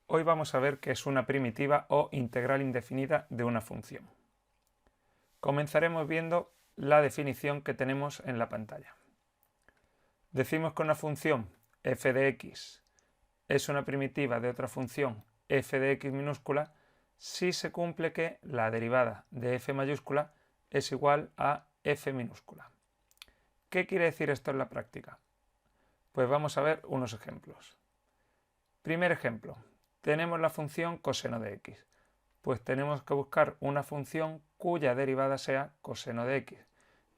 Hoy vamos a ver qué es una primitiva o integral indefinida de una función. Comenzaremos viendo la definición que tenemos en la pantalla. Decimos que una función f de x es una primitiva de otra función f de x minúscula si se cumple que la derivada de f mayúscula es igual a f minúscula. ¿Qué quiere decir esto en la práctica? Pues vamos a ver unos ejemplos. Primer ejemplo, tenemos la función coseno de x. Pues tenemos que buscar una función cuya derivada sea coseno de x.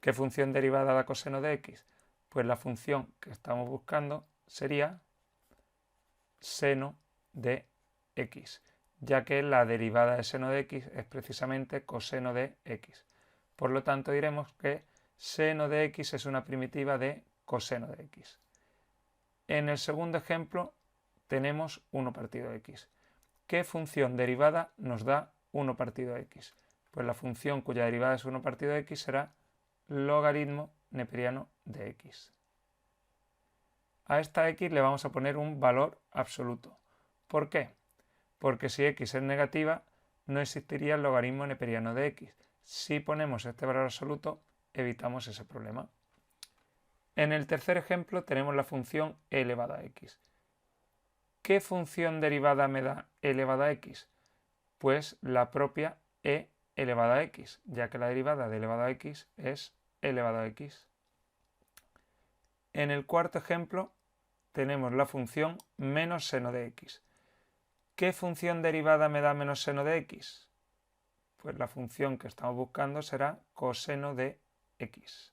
¿Qué función derivada da coseno de x? Pues la función que estamos buscando sería seno de x, ya que la derivada de seno de x es precisamente coseno de x. Por lo tanto diremos que seno de x es una primitiva de coseno de x. En el segundo ejemplo tenemos 1 partido x. ¿Qué función derivada nos da 1 partido x? Pues la función cuya derivada es 1 partido x será logaritmo neperiano de x. A esta x le vamos a poner un valor absoluto. ¿Por qué? Porque si x es negativa, no existiría el logaritmo neperiano de x. Si ponemos este valor absoluto, evitamos ese problema. En el tercer ejemplo tenemos la función e elevado a x. ¿Qué función derivada me da e elevado a x? Pues la propia e elevado a x, ya que la derivada de elevado a x es elevado a x. En el cuarto ejemplo tenemos la función menos seno de x. ¿Qué función derivada me da menos seno de x? Pues la función que estamos buscando será coseno de x.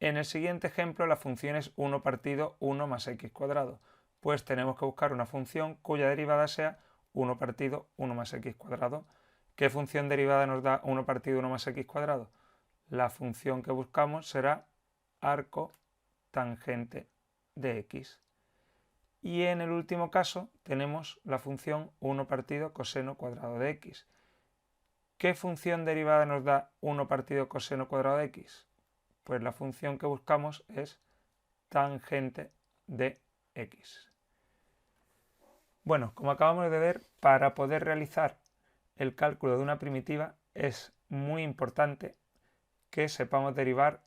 En el siguiente ejemplo la función es 1 partido 1 más x cuadrado. Pues tenemos que buscar una función cuya derivada sea 1 partido 1 más x cuadrado. ¿Qué función derivada nos da 1 partido 1 más x cuadrado? La función que buscamos será arco tangente de x. Y en el último caso tenemos la función 1 partido coseno cuadrado de x. ¿Qué función derivada nos da 1 partido coseno cuadrado de x? Pues la función que buscamos es tangente de x. Bueno, como acabamos de ver, para poder realizar el cálculo de una primitiva es muy importante que sepamos derivar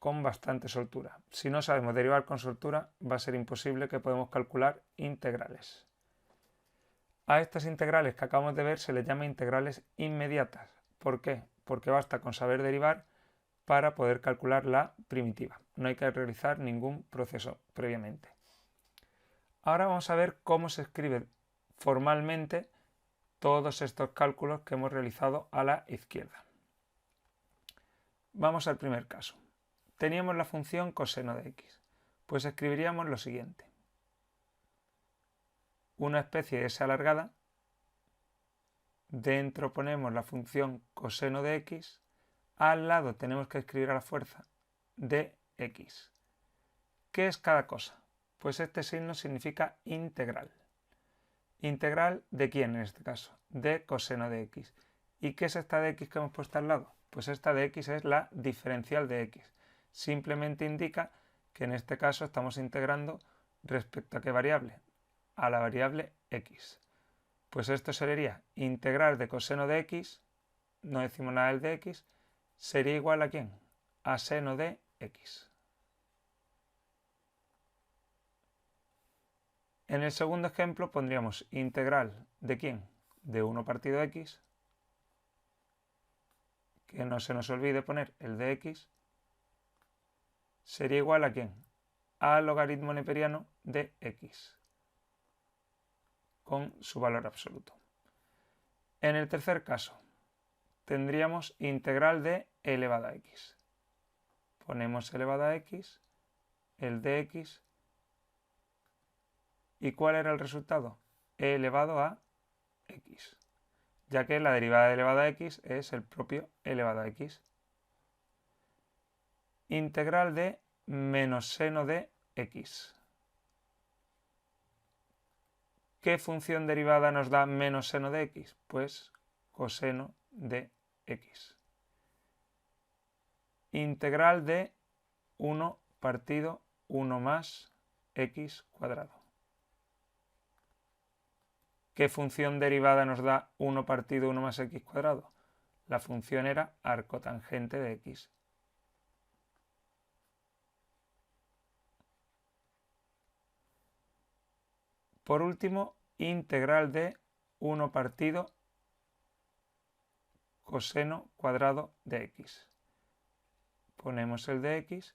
con bastante soltura. Si no sabemos derivar con soltura, va a ser imposible que podamos calcular integrales. A estas integrales que acabamos de ver se les llama integrales inmediatas. ¿Por qué? Porque basta con saber derivar para poder calcular la primitiva. No hay que realizar ningún proceso previamente. Ahora vamos a ver cómo se escribe formalmente todos estos cálculos que hemos realizado a la izquierda. Vamos al primer caso. Teníamos la función coseno de x. Pues escribiríamos lo siguiente. Una especie de s alargada. Dentro ponemos la función coseno de x. Al lado tenemos que escribir a la fuerza de x. ¿Qué es cada cosa? Pues este signo significa integral. ¿Integral de quién en este caso? De coseno de x. ¿Y qué es esta de x que hemos puesto al lado? Pues esta de x es la diferencial de x. Simplemente indica que en este caso estamos integrando respecto a qué variable, a la variable x. Pues esto sería integral de coseno de x, no decimos nada del de x, sería igual a quién, a seno de x. En el segundo ejemplo pondríamos integral de quién, de 1 partido x, que no se nos olvide poner el de x, sería igual a quién, al logaritmo neperiano de x, con su valor absoluto. En el tercer caso, tendríamos integral de e elevado a x. Ponemos elevado a x, el de x, ¿y cuál era el resultado? E elevado a x, ya que la derivada de elevado a x es el propio elevado a x. Integral de menos seno de x. ¿Qué función derivada nos da menos seno de x? Pues coseno de x. Integral de 1 partido 1 más x cuadrado. ¿qué función derivada nos da 1 partido 1 más x cuadrado? La función era arcotangente de x. Por último, integral de 1 partido coseno cuadrado de x. Ponemos el de x.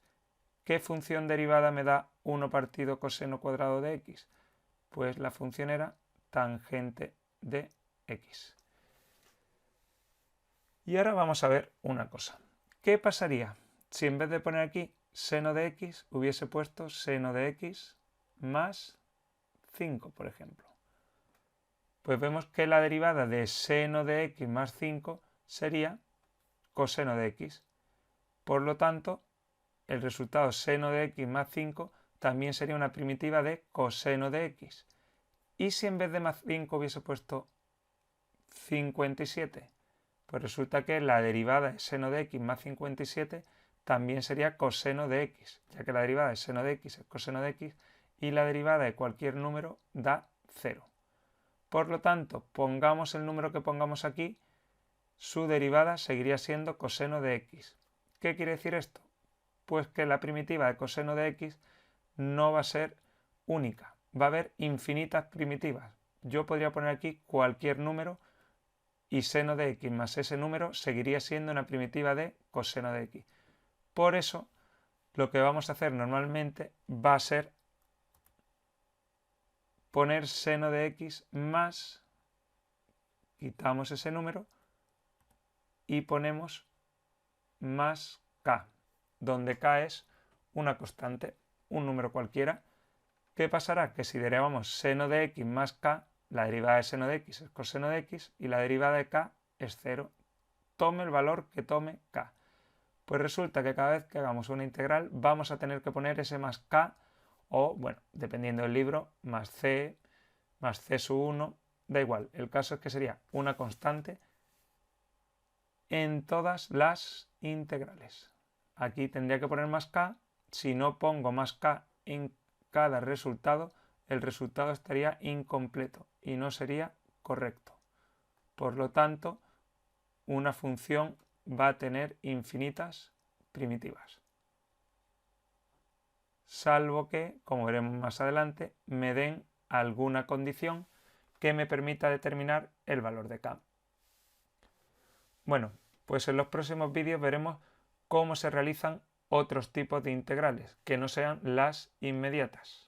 ¿Qué función derivada me da 1 partido coseno cuadrado de x? Pues la función era tangente de x. Y ahora vamos a ver una cosa. ¿Qué pasaría si en vez de poner aquí seno de x hubiese puesto seno de x más 5, por ejemplo? Pues vemos que la derivada de seno de x más 5 sería coseno de x. Por lo tanto, el resultado seno de x más 5 también sería una primitiva de coseno de x. ¿Y si en vez de más 5 hubiese puesto 57? Pues resulta que la derivada de seno de x más 57 también sería coseno de x, ya que la derivada de seno de x es coseno de x y la derivada de cualquier número da 0. Por lo tanto, pongamos el número que pongamos aquí, su derivada seguiría siendo coseno de x. ¿Qué quiere decir esto? Pues que la primitiva de coseno de x no va a ser única, va a haber infinitas primitivas. Yo podría poner aquí cualquier número y seno de x más ese número seguiría siendo una primitiva de coseno de x. Por eso, lo que vamos a hacer normalmente va a ser poner seno de x más, quitamos ese número y ponemos más k, donde k es una constante, un número cualquiera. ¿Qué pasará? Que si derivamos seno de x más k, la derivada de seno de x es coseno de x y la derivada de k es 0. Tome el valor que tome k. Pues resulta que cada vez que hagamos una integral vamos a tener que poner ese más k o, bueno, dependiendo del libro, más c sub 1, da igual. El caso es que sería una constante en todas las integrales. Aquí tendría que poner más k. Si no pongo más k en cada resultado, el resultado estaría incompleto y no sería correcto. Por lo tanto, una función va a tener infinitas primitivas. Salvo que, como veremos más adelante, me den alguna condición que me permita determinar el valor de k. Bueno, pues en los próximos vídeos veremos cómo se realizan otros tipos de integrales que no sean las inmediatas.